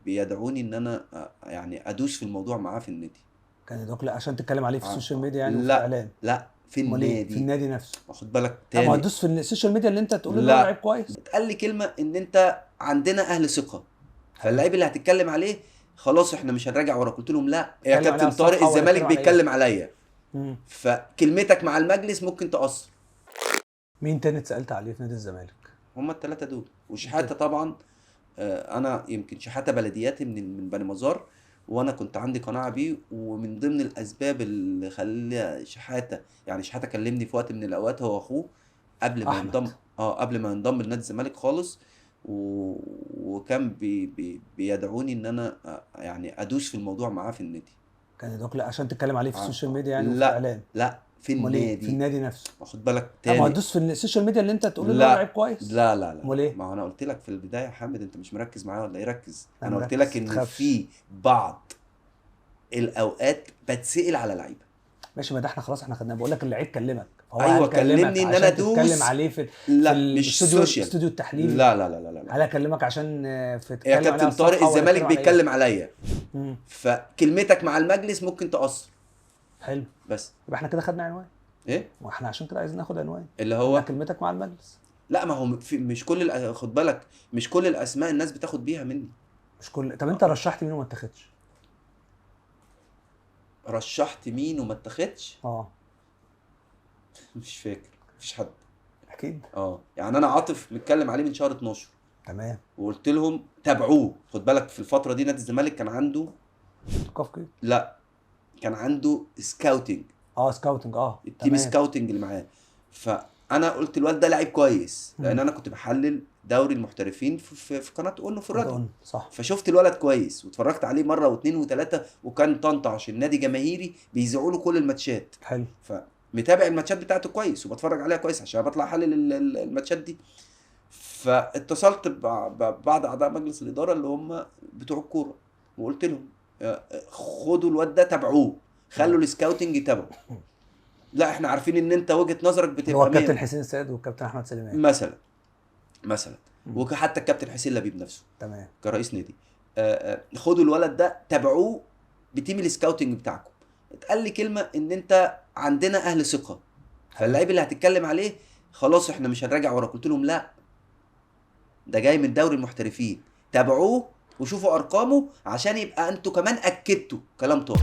بيدعوني ان انا يعني ادوس في الموضوع معاه في النادي. كان يدعوك عشان تتكلم عليه في السوشيال ميديا يعني وفي لا الاعلام؟ لا، في امال ايه؟ في النادي. النادي نفسه؟ واخد بالك لا ما تاني؟ هتدوس في السوشيال ميديا اللي انت تقول ان هو لعيب لا، كويس. اتقال لي كلمه ان انت عندنا اهل ثقه، حلو. فاللعيب اللي هتتكلم عليه خلاص احنا مش هنراجع ورا. قلت لهم لا يا اتكلم عليه على كابتن طارق الصفحه ولا الزمالك اتكلم على ايه؟ بيتكلم عليا، مم. فكلمتك مع المجلس ممكن تأثر. مين تاني اتسالت عليه في نادي الزمالك؟ هما الثلاثه دول وشحاته طبعا. انا يمكن شحاته بلدياتي من بني مزار، وانا كنت عندي قناعه بيه، ومن ضمن الاسباب اللي خلى شحاته، يعني شحاته كلمني في وقت من الاوقات هو واخوه قبل ما احمد. ينضم، قبل ما ينضم لنادي الزمالك خالص، وكان بيدعوني ان انا يعني ادوس في الموضوع معاه في النادي. كان يدعوك لا عشان تتكلم عليه في السوشيال ميديا يعني وفي لا الاعلام؟ لا، في امال ايه؟ في النادي. النادي نفسه؟ واخد بالك لا ما تاني؟ هتدوس في السوشيال ميديا اللي انت تقول ان هو لعيب لا كويس. لا لا لا، امال ايه؟ ما هو انا قلت لك في البدايه يا حامد، انت مش مركز معايا ولا ايه؟ ركز. لا انا قلت مركز لك ان متخافش. في بعض الاوقات بتسأل على لعيبه. ماشي، ما ده احنا خلاص احنا خدناه. بقول لك اللعيب كلمك، هو ايوه هل كلمك كلمني ان انا عشان تتكلم ادوس. عليه في لا مش سوشيال. الاستوديو التحليلي؟ لا لا لا لا لا. هل اكلمك عشان يا تتكلم عليه على كابتن طارق الصفحه ولا الزمالك اتكلم على ايه؟ بيتكلم عليا، مم. فكلمتك مع المجلس ممكن تأثر. حلو. بس يبقى احنا كده خدنا عنوان، ايه واحنا عشان كده عايزين ناخد عنوان اللي قلنا هو؟ كلمتك مع المجلس. لا ما هو مش كل خد بالك، مش كل الاسماء الناس بتاخد بيها مني. مش كل. طب انت رشحت مين وما اتخذش؟ رشحت مين وما اتخدش؟ مش فاكر، مفيش حد. اكيد. يعني انا عاطف متكلم عليه من شهر 12، تمام. وقلت لهم تابعوه. خد بالك في الفتره دي نادي الزمالك كان عنده كافكي. لا، كان عنده سكاوتنج، سكاوتنج. التيم تمام. سكاوتنج اللي معاه. فانا قلت الواد ده لعيب كويس، لان انا كنت بحلل دوري المحترفين في قناه اونو في الراديو. صح. فشفت الولد كويس واتفرجت عليه مره واثنين وثلاثه، وكان طنطا عشان نادي جماهيري بيذيعوا له كل الماتشات. حلو. فمتابع الماتشات بتاعته كويس وبتفرج عليها كويس عشان بطلع احلل الماتشات دي. فاتصلت ببعض اعضاء مجلس الاداره اللي هم بتوع الكوره، وقلت لهم خدوا الواد ده تابعوه، خلوا السكاوتنج يتابعه. لا احنا عارفين ان انت وجهه نظرك هو بتبقى الكابتن حسين السيد والكابتن احمد سليمان مثلا وحتى الكابتن حسين لبيب نفسه تمام كرئيس نادي. خدوا الولد ده تابعوه بتيم السكاوتنج بتاعكم. اتقال لي كلمه ان انت عندنا اهل ثقه، فاللعيب اللي هتتكلم عليه خلاص احنا مش هنراجع ورا. قلت لهم لا، ده جاي من دوري المحترفين، تابعوه وشوفوا ارقامه عشان يبقى انتوا كمان اكدتوا كلام طارق.